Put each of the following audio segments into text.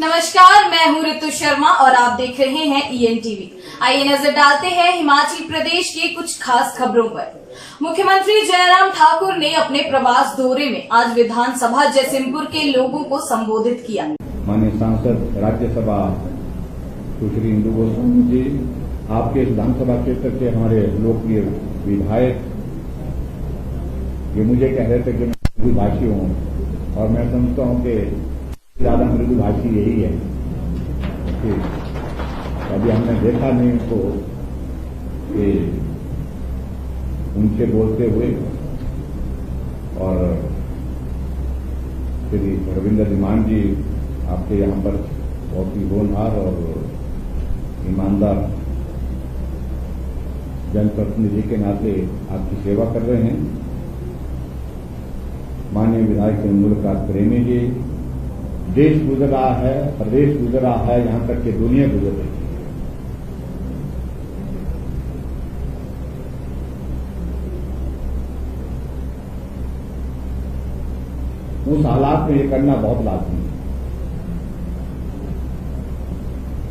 नमस्कार, मैं हूं ऋतु शर्मा और आप देख रहे हैं EN टीवी। आइए नजर डालते हैं हिमाचल प्रदेश की कुछ खास खबरों पर। मुख्यमंत्री जयराम ठाकुर ने अपने प्रवास दौरे में आज विधानसभा जयसिंहपुर के लोगों को संबोधित किया। माननीय सांसद राज्यसभा सुश्री इंदु गोस्वामी जी, आपके इस विधानसभा क्षेत्र के हमारे लोकप्रिय विधायक ये मुझे कह रहे थे कि मैं मृदुभाषी हूं और मैं समझता हूं कि ज्यादा मृदुभाषी यही है कि अभी हमने देखा नहीं उनको कि उनसे बोलते हुए। और श्री रविंद्र धीमान जी, आपके यहाँ पर बहुत ही होनहार और ईमानदार जनप्रतिनिधि के नाते आपकी सेवा कर रहे हैं। माननीय विधायक मुलाकात प्रेमी जी, देश गुजर रहा है, प्रदेश गुजर रहा है, यहां तक कि दुनिया गुजर रही है। उस हालात में ये करना बहुत लाजमी है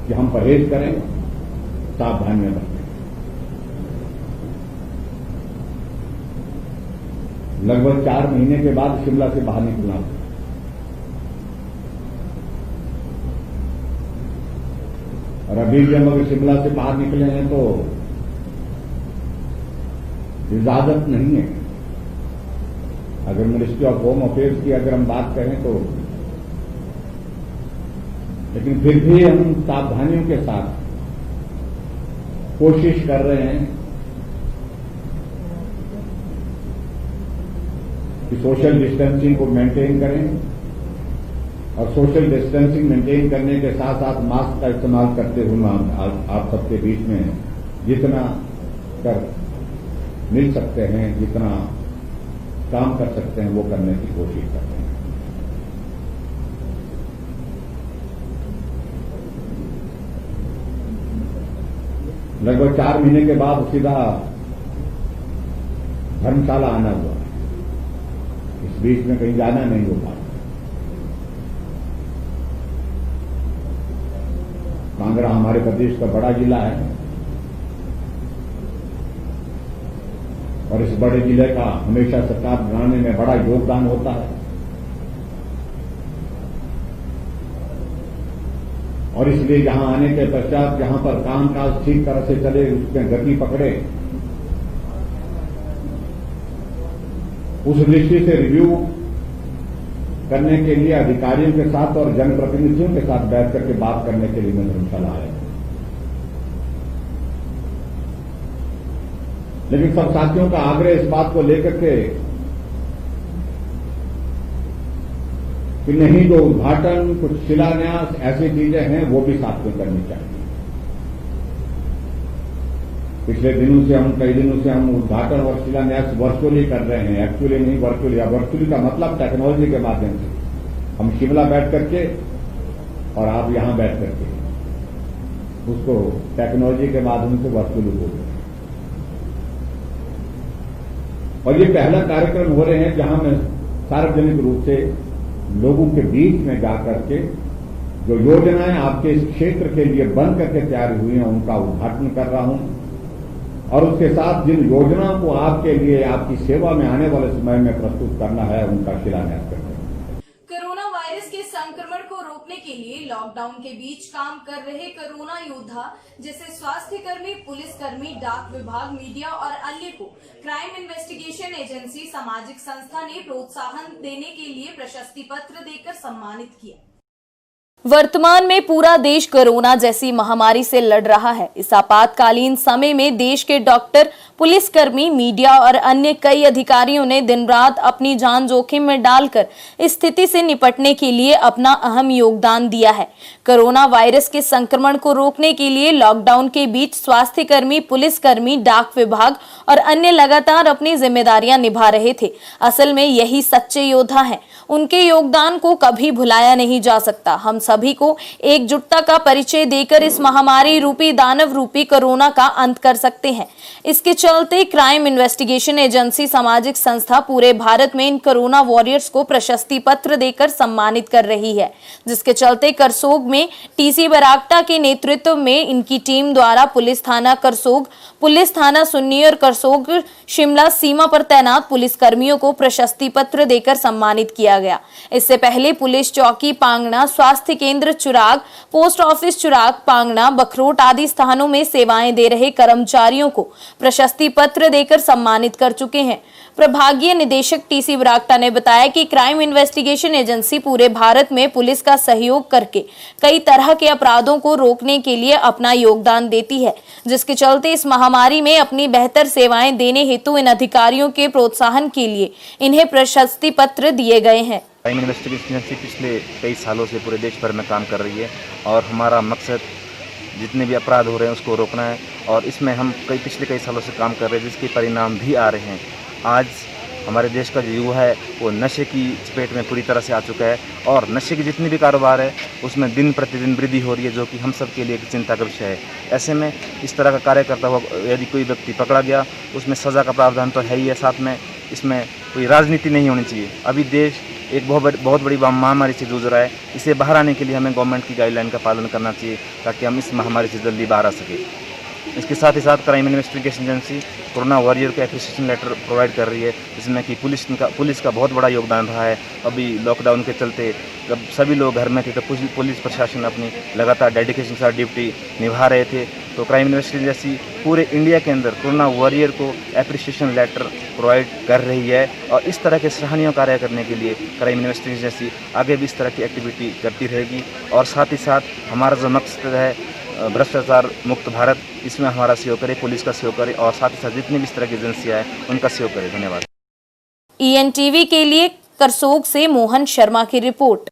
कि हम परहेज करें, सावधानियां बरतें। लगभग 4 महीने के बाद शिमला से बाहर निकलना था और अभी भी हम अगर शिमला से बाहर निकले हैं तो इजाजत नहीं है। अगर मिनिस्ट्री ऑफ होम अफेयर्स की अगर हम बात करें तो, लेकिन फिर भी हम सावधानियों के साथ कोशिश कर रहे हैं कि सोशल डिस्टेंसिंग को मेंटेन करें और सोशल डिस्टेंसिंग मेंटेन करने के साथ साथ मास्क का इस्तेमाल करते हुए आप सबके बीच में जितना कर मिल सकते हैं, जितना काम कर सकते हैं, वो करने की कोशिश कर रहे हैं। लगभग 4 महीने के बाद सीधा धर्मशाला आना हुआ। इस बीच में कहीं जाना नहीं हो पाया। कांगड़ा हमारे प्रदेश का बड़ा जिला है और इस बड़े जिले का हमेशा सरकार बनाने में बड़ा योगदान होता है और इसलिए यहां आने के पश्चात जहां पर कामकाज ठीक तरह से चले, उसमें गति पकड़े, उस दृष्टि से रिव्यू करने के लिए अधिकारियों के साथ और जनप्रतिनिधियों के साथ बैठ करके बात करने के लिए मैं धर्मशाला आया। लेकिन सब साथियों का आग्रह इस बात को लेकर के कि नहीं, जो उद्घाटन, कुछ शिलान्यास, ऐसी चीजें हैं वो भी साथ में करनी चाहिए। पिछले दिनों से कई दिनों से हम उद्घाटन और शिलान्यास वर्चुअली कर रहे हैं। एक्चुअली नहीं, वर्चुअली। या वर्चुअली का मतलब टेक्नोलॉजी के माध्यम से हम शिमला बैठ करके और आप यहां बैठ करके उसको टेक्नोलॉजी के माध्यम से वर्चुअली बोल रहे हैं। और ये पहला कार्यक्रम हो रहे हैं जहां मैं सार्वजनिक रूप से लोगों के बीच में जाकर के जो योजनाएं आपके इस क्षेत्र के लिए बन करके तैयार हुई हैं उनका उद्घाटन कर रहा हूं और उसके साथ जिन योजनाओं को आपके लिए, आपकी सेवा में आने वाले समय में प्रस्तुत करना है, उनका शिलान्यास करते हैं। कोरोना वायरस के संक्रमण को रोकने के लिए लॉकडाउन के बीच काम कर रहे कोरोना योद्धा जैसे स्वास्थ्य कर्मी, पुलिस कर्मी, डाक विभाग, मीडिया और अन्य को क्राइम इन्वेस्टिगेशन एजेंसी, सामाजिक संस्था ने प्रोत्साहन देने के लिए प्रशस्ति पत्र देकर सम्मानित किया। वर्तमान में पूरा देश कोरोना जैसी महामारी से लड़ रहा है। इस आपातकालीन समय में देश के डॉक्टर, पुलिसकर्मी, मीडिया और अन्य कई अधिकारियों ने दिन रात अपनी जान जोखिम में डालकर इस स्थिति से निपटने के लिए अपना अहम योगदान दिया है। कोरोना वायरस के संक्रमण को रोकने के लिए लॉकडाउन के बीच स्वास्थ्य कर्मी, पुलिसकर्मी, डाक विभाग और अन्य लगातार अपनी जिम्मेदारियां निभा रहे थे। असल में यही सच्चे योद्धा हैं। उनके योगदान को कभी भुलाया नहीं जा सकता। हम सभी को एकजुटता का परिचय देकर इस महामारी रूपी, दानव रूपी कोरोना का अंत कर सकते हैं। इसके चलते क्राइम इन्वेस्टिगेशन एजेंसी सामाजिक संस्था पूरे भारत में इन कोरोना वॉरियर्स को प्रशस्ति पत्र देकर सम्मानित कर रही है, जिसके चलते करसोग में टीसी बरागटा के नेतृत्व में इनकी टीम द्वारा पुलिस थाना करसोग, पुलिस थाना सुन्नी और करसोग शिमला सीमा पर तैनात पुलिस कर्मियों को प्रशस्ति पत्र देकर सम्मानित किया गया। इससे पहले पुलिस चौकी पांगना, स्वास्थ्य केंद्र चुराग, पोस्ट ऑफिस चुराग, पांगना, बखरोट आदि स्थानों में सेवाएं दे रहे कर्मचारियों को प्रशस्ति पत्र देकर सम्मानित कर चुके हैं। प्रभागीय निदेशक टीसी बरागटा ने बताया कि क्राइम इन्वेस्टिगेशन एजेंसी पूरे भारत में पुलिस का सहयोग करके कई तरह के अपराधों को रोकने के लिए अपना योगदान देती है, जिसके चलते इस महामारी में अपनी बेहतर सेवाएं देने हेतु इन अधिकारियों के प्रोत्साहन के लिए इन्हें प्रशस्ति पत्र दिए गए हैं। क्राइम इन्वेस्टिगेशन एजेंसी पिछले कई सालों से पूरे देश भर में काम कर रही है और हमारा मकसद जितने भी अपराध हो रहे हैं उसको रोकना है और इसमें हम पिछले कई सालों से काम कर रहे हैं, जिसके परिणाम भी आ रहे हैं। आज हमारे देश का जो युवा है वो नशे की चपेट में पूरी तरह से आ चुका है और नशे की जितनी भी कारोबार है उसमें दिन प्रतिदिन वृद्धि हो रही है, जो कि हम सब के लिए एक चिंता का विषय है। ऐसे में इस तरह का कार्य करता हुआ यदि कोई व्यक्ति पकड़ा गया उसमें सज़ा का प्रावधान तो है ही है, साथ में इसमें कोई राजनीति नहीं होनी चाहिए। अभी देश एक बहुत बड़ी महामारी से जूझ रहा है, इसे बाहर आने के लिए हमें गवर्नमेंट की गाइडलाइन का पालन करना चाहिए ताकि हम इस महामारी से जल्दी बाहर आ सकें। इसके साथ ही साथ crime investigation agency corona warrior को एप्रिसिएशन लेटर प्रोवाइड कर रही है, जिसमें कि पुलिस का बहुत बड़ा योगदान रहा है। अभी लॉकडाउन के चलते जब सभी लोग घर में थे तो पुलिस प्रशासन अपनी लगातार डेडिकेशन के साथ ड्यूटी निभा रहे थे। तो क्राइम इन्वेस्टिगेशन एजेंसी पूरे इंडिया के अंदर कोरोना वॉरियर को एप्रिसिएशन लेटर प्रोवाइड कर रही है और इस तरह के सराहनीय कार्य करने के लिए क्राइम इन्वेस्टिगेशन एजेंसी आगे भी इस तरह की एक्टिविटी करती रहेगी। और साथ ही साथ हमारा जो मकसद है भ्रष्टाचार मुक्त भारत, इसमें हमारा सहयोग करे, पुलिस का सहयोग करे और साथ ही साथ जितनी भी इस तरह की एजेंसियाँ हैं उनका सहयोग करे। धन्यवाद। ENTV के लिए करसोग से मोहन शर्मा की रिपोर्ट।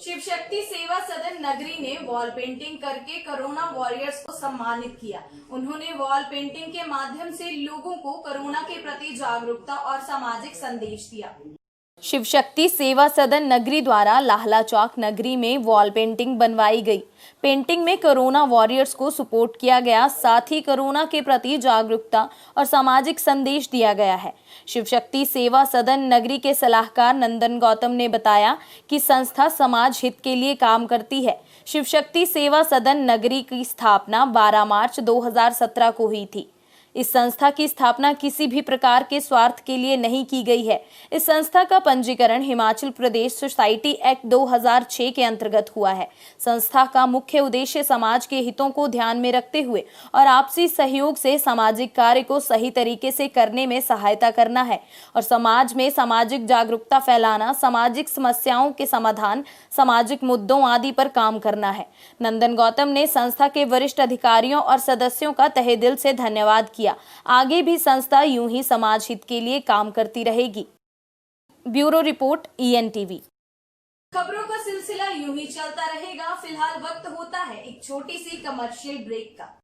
शिव शक्ति सेवा सदन नगरी ने वॉल पेंटिंग करके कोरोना वॉरियर्स को सम्मानित किया। उन्होंने वॉल पेंटिंग के माध्यम से लोगों को कोरोना के प्रति जागरूकता और सामाजिक संदेश दिया। शिव शक्ति सेवा सदन नगरी द्वारा लाहला चौक नगरी में वॉल पेंटिंग बनवाई गई। पेंटिंग में कोरोना वॉरियर्स को सपोर्ट किया गया, साथ ही कोरोना के प्रति जागरूकता और सामाजिक संदेश दिया गया है। शिव शक्ति सेवा सदन नगरी के सलाहकार नंदन गौतम ने बताया कि संस्था समाज हित के लिए काम करती है। शिव शक्ति सेवा सदन नगरी की स्थापना 12 मार्च 2017 को हुई थी। इस संस्था की स्थापना किसी भी प्रकार के स्वार्थ के लिए नहीं की गई है। इस संस्था का पंजीकरण हिमाचल प्रदेश सोसाइटी एक्ट 2006 के अंतर्गत हुआ है। संस्था का मुख्य उद्देश्य समाज के हितों को ध्यान में रखते हुए और आपसी सहयोग से सामाजिक कार्य को सही तरीके से करने में सहायता करना है और समाज में सामाजिक जागरूकता फैलाना, सामाजिक समस्याओं के समाधान, सामाजिक मुद्दों आदि पर काम करना है। नंदन गौतम ने संस्था के वरिष्ठ अधिकारियों और सदस्यों का तहे दिल से धन्यवाद किया। आगे भी संस्था यूं ही समाज हित के लिए काम करती रहेगी। Bureau report ENTV। खबरों का सिलसिला यूं ही चलता रहेगा। फिलहाल वक्त होता है एक छोटी सी कमर्शियल ब्रेक का।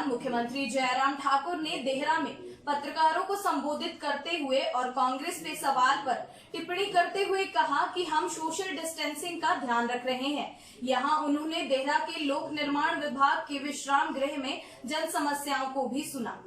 मुख्यमंत्री जयराम ठाकुर ने देहरा में पत्रकारों को संबोधित करते हुए और कांग्रेस पे सवाल पर टिप्पणी करते हुए कहा कि हम सोशल डिस्टेंसिंग का ध्यान रख रहे हैं। यहां उन्होंने देहरा के लोक निर्माण विभाग के विश्राम गृह में जन समस्याओं को भी सुना।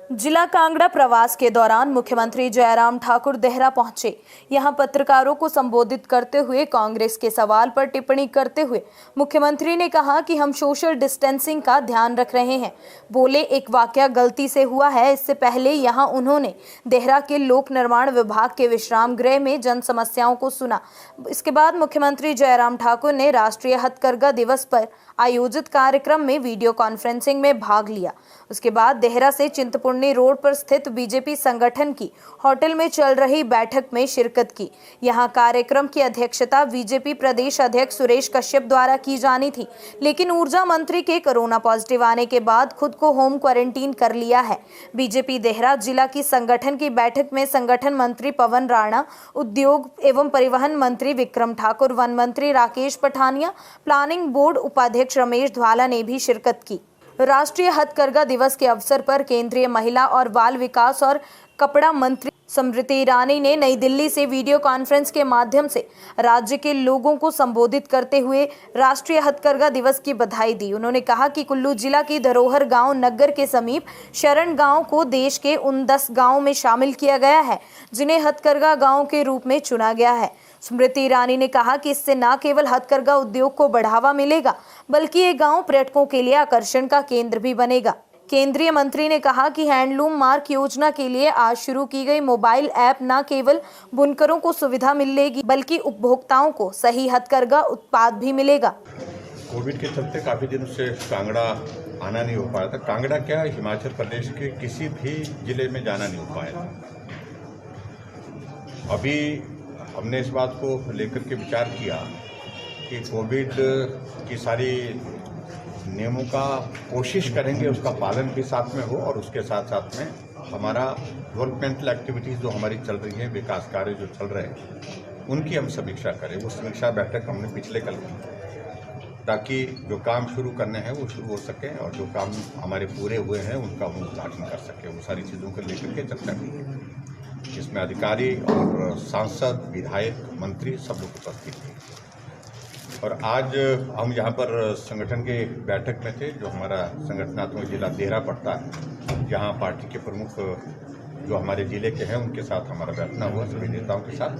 जिला कांगड़ा प्रवास के दौरान मुख्यमंत्री जयराम ठाकुर देहरा पहुंचे। यहां पत्रकारों को संबोधित करते हुए कांग्रेस के सवाल पर टिप्पणी करते हुए मुख्यमंत्री ने कहा कि हम सोशल डिस्टेंसिंग का ध्यान रख रहे हैं। बोले एक वाकया गलती से हुआ है। इससे पहले यहां उन्होंने देहरा के लोक निर्माण विभाग के विश्राम गृह में जन समस्याओं को सुना। इसके बाद मुख्यमंत्री जयराम ठाकुर ने राष्ट्रीय हथकरघा दिवस पर आयोजित कार्यक्रम में वीडियो कॉन्फ्रेंसिंग में भाग लिया। उसके बाद देहरा से चिंतपूर्णी रोड ने रोड पर स्थित बीजेपी संगठन की होटल में चल रही बैठक में शिरकत की। यहां कार्यक्रम की अध्यक्षता बीजेपी प्रदेश अध्यक्ष सुरेश कश्यप द्वारा की जानी थी, लेकिन ऊर्जा मंत्री के कोरोना पॉजिटिव आने के बाद खुद को होम क्वारंटीन कर लिया है। बीजेपी देहरा जिला की संगठन की बैठक में संगठन मंत्री पवन राणा, उद्योग एवं परिवहन मंत्री विक्रम ठाकुर, वन मंत्री राकेश पठानिया, प्लानिंग बोर्ड उपाध्यक्ष रमेश ध्वाला ने भी शिरकत की। राष्ट्रीय हथकरघा दिवस के अवसर पर केंद्रीय महिला और बाल विकास और कपड़ा मंत्री स्मृति ईरानी ने नई दिल्ली से वीडियो कॉन्फ्रेंस के माध्यम से राज्य के लोगों को संबोधित करते हुए राष्ट्रीय हथकरघा दिवस की बधाई दी। उन्होंने कहा कि कुल्लू जिला की धरोहर गांव नग्गर के समीप शरण गांव को देश के उन 10 गांवों में शामिल किया गया है जिन्हें हथकरघा गांव के रूप में चुना गया है। स्मृति ईरानी ने कहा कि इससे न केवल हथकरघा उद्योग को बढ़ावा मिलेगा, बल्कि ये गांव पर्यटकों के लिए आकर्षण का केंद्र भी बनेगा। केंद्रीय मंत्री ने कहा कि हैंडलूम मार्क योजना के लिए आज शुरू की गई मोबाइल ऐप न केवल बुनकरों को सुविधा मिलेगी, बल्कि उपभोक्ताओं को सही हथकरघा उत्पाद भी मिलेगा। कोविड के चलते काफ़ी दिनों से कांगड़ा आना नहीं हो पाया था। कांगड़ा क्या, हिमाचल प्रदेश के किसी भी जिले में जाना नहीं हो पाया। अभी हमने इस बात को लेकर के विचार किया कि कोविड की सारी नियमों का कोशिश करेंगे उसका पालन भी साथ में हो, और उसके साथ साथ में हमारा डेवलपमेंटल एक्टिविटीज़ जो हमारी चल रही हैं, विकास कार्य जो चल रहे हैं, उनकी हम समीक्षा करें। वो समीक्षा बैठक हमने पिछले कल की, ताकि जो काम शुरू करने हैं वो शुरू हो सके और जो काम हमारे पूरे हुए हैं उनका हम उद्घाटन कर सके। वो सारी चीज़ों को लेकर के चर्चा की, इसमें अधिकारी और सांसद, विधायक, मंत्री सब लोग उपस्थित थे। और आज हम यहाँ पर संगठन के बैठक में थे, जो हमारा संगठनात्मक जिला देहरा पड़ता है, जहाँ पार्टी के प्रमुख जो हमारे जिले के हैं उनके साथ हमारा बैठना हुआ, सभी नेताओं के साथ।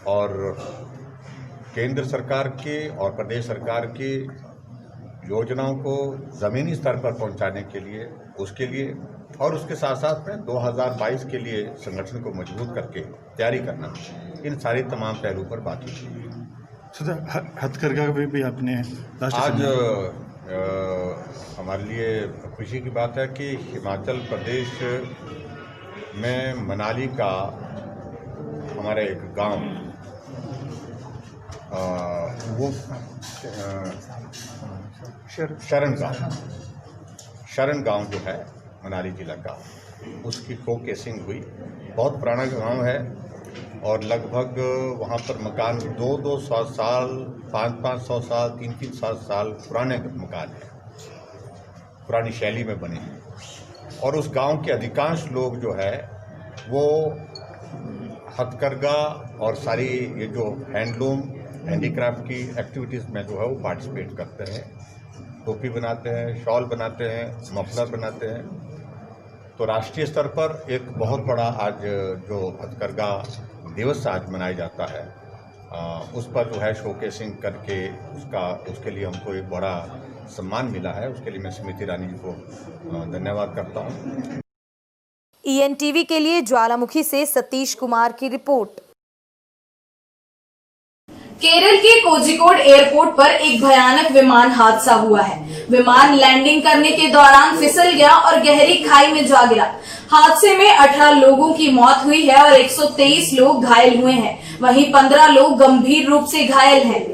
और केंद्र सरकार के और प्रदेश सरकार की योजनाओं को ज़मीनी स्तर पर पहुंचाने के लिए, उसके लिए और उसके साथ साथ में 2022 के लिए संगठन को मजबूत करके तैयारी करना, इन सारे तमाम पहलू पर बात की। हथकरघा भी आपने आज हमारे लिए खुशी की बात है कि हिमाचल प्रदेश में मनाली का हमारा एक गांव, वो शरण गांव जो है मनाली जिला का, उसकी शोकेसिंग हुई। बहुत पुराना गांव है और लगभग वहाँ पर मकान 200 साल, 500 साल, 300 साल पुराने मकान हैं, पुरानी शैली में बने हैं। और उस गांव के अधिकांश लोग जो है वो हथकरघा और सारी ये जो हैंडलूम, हैंडीक्राफ्ट की एक्टिविटीज़ में जो है वो पार्टिसिपेट करते हैं। टोपी बनाते हैं, शॉल बनाते हैं, मफलर बनाते हैं। तो राष्ट्रीय स्तर पर एक बहुत बड़ा आज जो हथकरघा दिवस आज मनाया जाता है, उस पर जो है शोकेसिंग करके उसके लिए हमको एक बड़ा सम्मान मिला है। उसके लिए मैं स्मृति ईरानी जी को धन्यवाद करता हूँ। ENTV के लिए ज्वालामुखी से सतीश कुमार की रिपोर्ट। केरल के कोझिकोड एयरपोर्ट पर एक भयानक विमान हादसा हुआ है। विमान लैंडिंग करने के दौरान फिसल गया और गहरी खाई में जा गिरा। हादसे में 18 लोगों की मौत हुई है और 123 लोग घायल हुए हैं। वहीं 15 लोग गंभीर रूप से घायल हैं।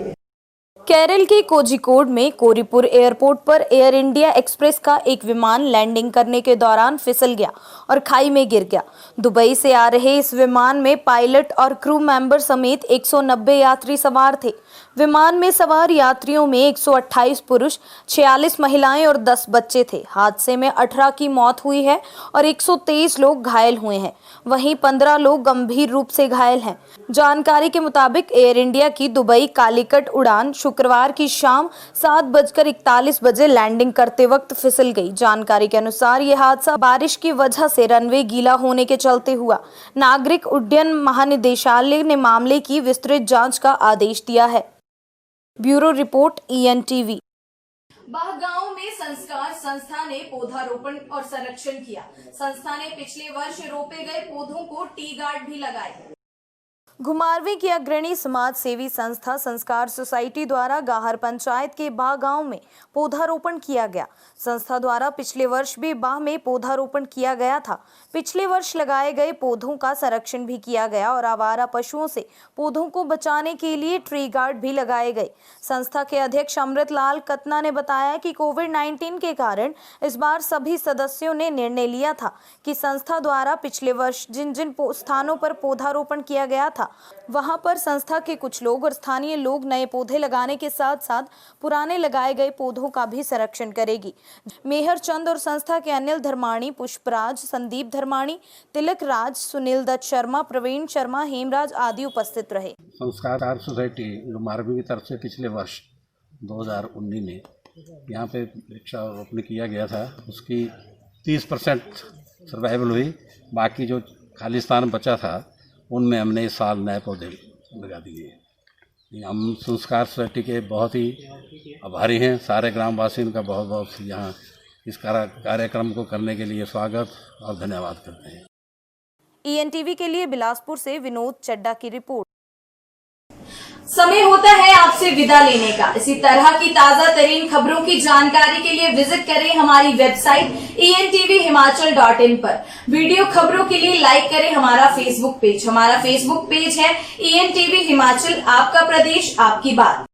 केरल के कोझिकोड में कोरिपुर एयरपोर्ट पर एयर इंडिया एक्सप्रेस का एक विमान लैंडिंग करने के दौरान फिसल गया और खाई में गिर गया। दुबई से आ रहे इस विमान में पायलट और क्रू मेंबर समेत 190 यात्री सवार थे। विमान में सवार यात्रियों में 128 पुरुष, 46 महिलाएं और 10 बच्चे थे। हादसे में 18 की मौत हुई है और 123 लोग घायल हुए हैं। वहीं 15 लोग गंभीर रूप से घायल हैं। जानकारी के मुताबिक एयर इंडिया की दुबई कालीकट उड़ान शुक्रवार की शाम 7:41 बजे लैंडिंग करते वक्त फिसल गई। जानकारी के अनुसार यह हादसा बारिश की वजह से रनवे गीला होने के चलते हुआ। नागरिक उड्डयन महानिदेशालय ने मामले की विस्तृत जांच का आदेश दिया है। Bureau report ENTV। बाहगांव में संस्कार संस्था ने पौधारोपण और संरक्षण किया। संस्था ने पिछले वर्ष रोपे गए पौधों को टी गार्ड भी लगाए। घुमारवीं की अग्रणी समाज सेवी संस्था संस्कार सोसाइटी द्वारा गाहर पंचायत के बाह गांव में पौधारोपण किया गया। संस्था द्वारा पिछले वर्ष भी बाह में पौधारोपण किया गया था। पिछले वर्ष लगाए गए पौधों का संरक्षण भी किया गया और आवारा पशुओं से पौधों को बचाने के लिए ट्री गार्ड भी लगाए गए। संस्था के अध्यक्ष अमृतलाल कतना ने बताया कि कोविड-19 के कारण इस बार सभी सदस्यों ने निर्णय लिया था कि संस्था द्वारा पिछले वर्ष जिन जिन स्थानों पर पौधारोपण किया गया था वहां पर संस्था के कुछ लोग और स्थानीय लोग नए पौधे लगाने के साथ साथ पुराने लगाए गए पौधों का भी संरक्षण करेगी। मेहर चंद और संस्था के अनिल धर्माणी, पुष्पराज, संदीप धर्माणी, तिलक राज, सुनील दत्त शर्मा, प्रवीण शर्मा, हेमराज आदि उपस्थित रहे। संस्कार सोसाइटी घुमारवीं की तरफ से पिछले वर्ष 2019 में यहाँ पे वृक्षारोपण किया गया था। उसकी 30% सर्वाइवल हुई। बाकी जो खाली स्थान बचा था उनमें हमने इस साल नए पौधे लगा दिए। हम संस्कार सोसाइटी के बहुत ही आभारी हैं। सारे ग्रामवासियों का बहुत बहुत यहाँ इस कार्यक्रम को करने के लिए स्वागत और धन्यवाद करते हैं। ENTV के लिए बिलासपुर से विनोद चड्डा की रिपोर्ट। समय होता है आपसे विदा लेने का। इसी तरह की ताजा तरीन खबरों की जानकारी के लिए विजिट करें हमारी वेबसाइट entvhimachal.in पर। वीडियो खबरों के लिए लाइक करें हमारा फेसबुक पेज। हमारा फेसबुक पेज है ENTV हिमाचल, आपका प्रदेश आपकी बात।